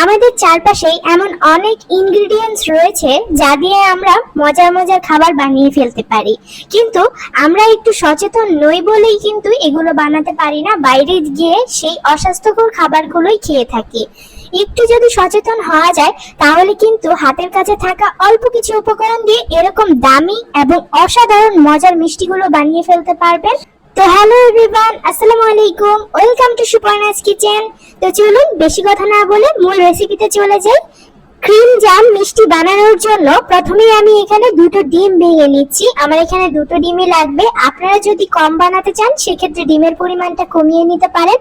আমাদের চারপাশেই এমন অনেক ইনগ্রেডিয়েন্টস রয়েছে যা দিয়ে আমরা মজার মজার খাবার বানিয়ে ফেলতে পারি, কিন্তু আমরা একটু সচেতন নই বলেই কিন্তু এগুলো বানাতে পারি না, বাইরে গিয়ে সেই অস্বাস্থ্যকর খাবারগুলোই খেয়ে থাকি। একটু যদি সচেতন হওয়া যায় তাহলে কিন্তু হাতের কাছে থাকা অল্প কিছু উপকরণ দিয়ে এরকম দামি এবং অসাধারণ মজার মিষ্টিগুলো বানিয়ে ফেলতে পারবেন। তো হ্যালো এভরিওয়ান, আসসালামু আলাইকুম, ওয়েলকাম টু সুপর্ণাস কিচেন। তো চলুন বেশি কথা না বলে মূল রেসিপিতে চলে যাই। ক্রিম জাম মিষ্টি বানানোর জন্য প্রথমেই আমি এখানে দুটো ডিম ভেঙে নিচ্ছি। আমার এখানে দুটো ডিমই লাগবে। আপনারা যদি কম বানাতে চান সেক্ষেত্রে ডিমের পরিমাণটা কমিয়ে নিতে পারেন।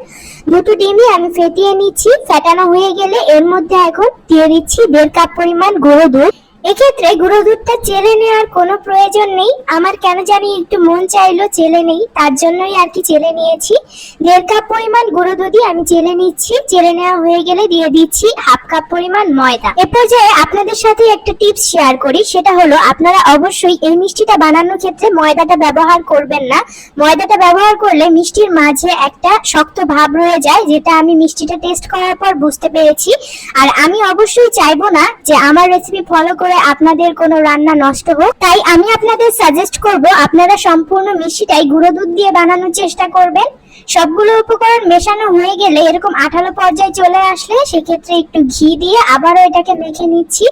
দুটো ডিমই আমি ফেটিয়ে নিচ্ছি। ফেটানো হয়ে গেলে এর মধ্যে এখন দিয়ে দিচ্ছি 1.5 কাপ পরিমাণ গুঁড়ো দুধ। এক্ষেত্রে গুঁড়ো দুধটা চেলে নেওয়ার কোনো প্রয়োজন নেই, আমার কেন জানি একটু মন চাইলো চেলে নেই, তার জন্যই আর কি চেলে নিয়েছি। 1.5 কাপ পরিমাণ গুঁড়ো দুধই আমি চেলে নিচ্ছি। চেলে নেওয়া হয়ে গেলে দিয়ে দিচ্ছি 1/2 কাপ পরিমাণ ময়দা। এ পর্যায়ে আপনাদের সাথে একটা টিপস শেয়ার করি, সেটা হলো আপনারা অবশ্যই এই মিষ্টিটা বানানোর ক্ষেত্রে ময়দাটা ব্যবহার করবেন না। ময়দাটা ব্যবহার করলে মিষ্টির মাঝে একটা শক্ত ভাব রয়ে যায়, যেটা আমি মিষ্টিটা টেস্ট করার পর বুঝতে পেরেছি। আর আমি অবশ্যই চাইবো না যে আমার রেসিপি ফলো করে আপনাদের কোনো রান্না নষ্ট হোক, তাই আমি আপনাদের সাজেস্ট করব আপনারা সম্পূর্ণ মিষ্টিটাই গুঁড়ো দুধ দিয়ে বানানোর চেষ্টা করবেন। সবগুলো উপকরণ মেশানো হয়ে গেলে এরকম আঠালো পর্যায়ে চলে আসলে সেক্ষেত্রে একটু ঘি দিয়ে আবারও এটাকে মেখে নিচ্ছি।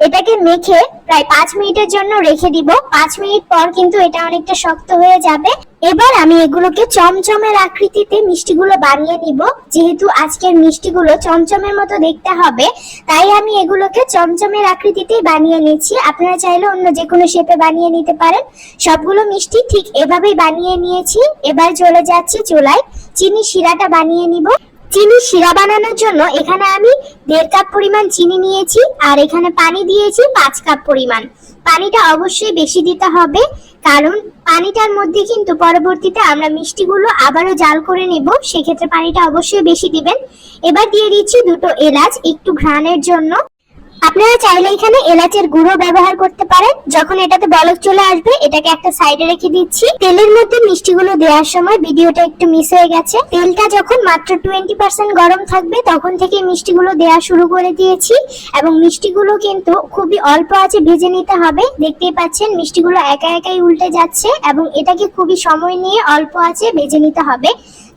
এটাকে মেখে প্রায় 5 মিনিটের জন্য রেখে দিব। 5 মিনিট পর কিন্তু এটা অনেকটা শক্ত হয়ে যাবে। এবার আমি এগুলোকে চমচমের আকৃতিতে মিষ্টিগুলো বানিয়ে নিব। যেহেতু আজকের মিষ্টিগুলো চমচমের মতো দেখতে হবে, তাই আমি এগুলোকে চমচমের আকৃতিতেই বানিয়ে নিচ্ছি। আপনারা চাইলে অন্য যে কোনো শেপে বানিয়ে নিতে পারেন। সবগুলো মিষ্টি ঠিক এভাবেই বানিয়ে নিয়েছি। এবার চলে যাচ্ছি চুলায়। চিনি শিরাটা বানিয়ে নিব। চিনি শিরা বানানোর জন্য এখানে আমি 1.5 কাপ পরিমাণ চিনি নিয়েছি, আর এখানে পানি দিয়েছি 5 কাপ পরিমাণ। পানিটা অবশ্যই বেশি দিতে হবে, কারণ পানিটার মধ্যে কিন্তু পরবর্তীতে আমরা মিষ্টিগুলো আবারও জাল করে নেব, সেক্ষেত্রে পানিটা অবশ্যই বেশি দিবেন। এবার দিয়ে দিচ্ছি 2টো এলাচ একটু ঘ্রাণের জন্য। আপনারা চাইলে এখানে এলাচের গুঁড়ো ব্যবহার করতে পারেন। যখন এটাতে বলক চলে আসবে এটাকে একটা সাইডে রেখে দিচ্ছি। তেলের মধ্যে মিষ্টিগুলো দেওয়ার সময় ভিডিওটা একটু মিস হয়ে গেছে। তেলটা যখন মাত্র 20% গরম থাকবে তখন থেকে মিষ্টিগুলো দেওয়া শুরু করে দিয়েছি, এবং মিষ্টিগুলো কিন্তু খুবই অল্প আঁচে ভেজে নিতে হবে। দেখতেই পাচ্ছেন মিষ্টিগুলো একা একাই উল্টে যাচ্ছে, এবং এটাকে খুবই সময় নিয়ে অল্প আঁচে ভেজে নিতে হবে।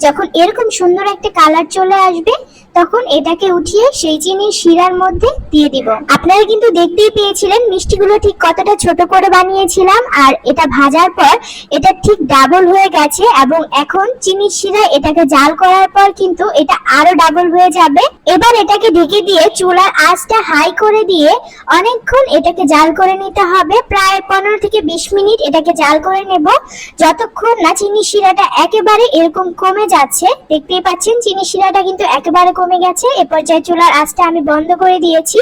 যখন এরকম সুন্দর একটা কালার চলে আসবে তখন এটাকে উঠিয়ে সেই চিনির শিরার মধ্যে দিয়ে দিব। আপনারা কিন্তু দেখতেই পেয়েছিলেন মিষ্টিগুলো ঠিক কতটা ছোট করে বানিয়েছিলাম, আর এটা ভাজার পর এটা ঠিক ডাবল হয়ে গেছে, এবং এখন চিনির শিরা এটাকে জাল করার পর কিন্তু এটা আরো ডাবল হয়ে যাবে। এবার এটাকে ঢেকে দিয়ে চুলার আঁচটা হাই করে দিয়ে অনেকক্ষণ এটাকে জাল করে নিতে হবে। প্রায় 15 থেকে 20 মিনিট এটাকে জাল করে নেব, যতক্ষণ না চিনির শিরাটা একেবারে এরকম কমে যাচ্ছে। দেখতেই পাচ্ছেন চিনির শিরাটা কিন্তু একেবারে কমে গেছে। এ পর্যায়ে চুলার আঁচটা আমি বন্ধ করে দিয়েছি।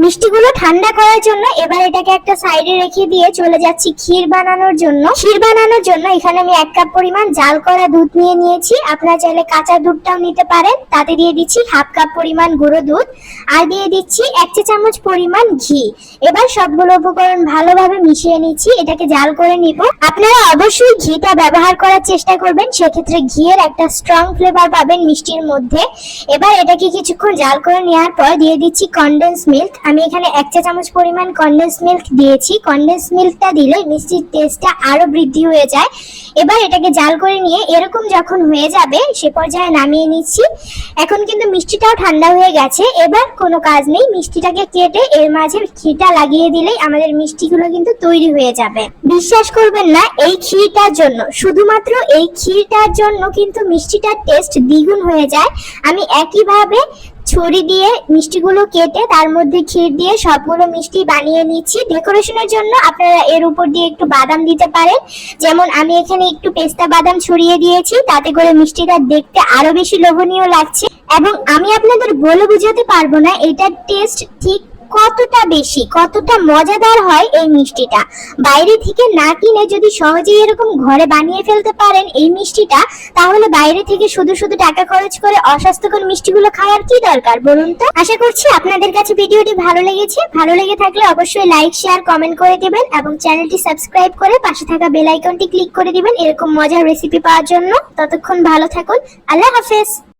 মিষ্টিগুলো ঠান্ডা করার জন্য এবার এটাকে একটা সাইডে রেখে দিয়ে চলে যাচ্ছি ক্ষীর বানানোর জন্য। ক্ষীর বানানোর জন্য এখানে আমি 1 কাপ পরিমাণ জাল করা দুধ নিয়ে নিয়েছি। আপনারা চাইলে কাঁচা দুধটাও নিতে পারেন। তাতে দিয়ে দিচ্ছি 1/2 কাপ পরিমাণ গুঁড়ো দুধ, আর দিয়ে দিচ্ছি 1 চা চামচ পরিমাণ ঘি। এবার সবগুলো উপকরণ ভালোভাবে মিশিয়ে নিচ্ছি, এটাকে জাল করে নিব। আপনারা অবশ্যই ঘিটা ব্যবহার করার চেষ্টা করবেন, সেক্ষেত্রে ঘিয়ের একটা স্ট্রং ফ্লেভার পাবেন মিষ্টির মধ্যে। এবার এটাকে কিছুক্ষণ জাল করে নেওয়ার পর দিয়ে দিচ্ছি কনডেন্স মিল্ক। আমি এখানে 1 চা চামচ পরিমাণ কনডেন্স মিল্ক দিয়েছি। কনডেন্স মিল্কটা দিলে মিষ্টির টেস্টটা আরো বৃদ্ধি হয়ে যায়। এবার এটাকে জাল করে নিয়ে এরকম যখন হয়ে যাবে সে পর্যায়ে নামিয়ে নিচ্ছি। এখন কিন্তু মিষ্টিটাও ঠান্ডা হয়ে গেছে। এবার কোনো কাজ নেই, মিষ্টিটাকে কেটে এর মাঝে ক্ষীরটা লাগিয়ে দিলেই আমাদের মিষ্টিগুলো কিন্তু তৈরি হয়ে যাবে। বিশ্বাস করবেন না, এই ক্ষীরটার জন্য, শুধুমাত্র এই ক্ষীরটার জন্য কিন্তু মিষ্টিটার টেস্ট দ্বিগুণ হয়ে যায়। আমি একইভাবে ছুরি দিয়ে মিষ্টিগুলো কেটে তার মধ্যে ক্ষীর দিয়ে সবগুলো মিষ্টি বানিয়ে নিচ্ছি। ডেকোরেশনের জন্য আপনারা এর উপর দিয়ে একটু বাদাম দিতে পারেন, যেমন আমি এখানে একটু পেস্তা বাদাম ছড়িয়ে দিয়েছি, তাতে করে মিষ্টিটা দেখতে আরো বেশি লোভনীয় লাগছে। এবং আমি আপনাদের বলে বোঝাতে পারবো না এটার টেস্ট ঠিক কতটা বেশি, কতটা মজাদার হয় এই মিষ্টিটা। বাইরে থেকে না কিনে যদি সহজেই এরকম ঘরে বানিয়ে ফেলতে পারেন এই মিষ্টিটা, তাহলে বাইরে থেকে শুধু শুধু টাকা খরচ করে অস্বাস্থ্যকর মিষ্টিগুলো খাওয়ার কি দরকার বলুন তো। আশা করছি আপনাদের কাছে ভিডিওটি ভালো লেগেছে। ভালো লেগে থাকলে অবশ্যই লাইক, শেয়ার, কমেন্ট করে দিবেন, এবং চ্যানেলটি সাবস্ক্রাইব করে পাশে থাকা বেল আইকনটি ক্লিক করে দিবেন এরকম মজার রেসিপি পাওয়ার জন্য। ততক্ষণ ভালো থাকুন। আল্লাহ হাফেজ।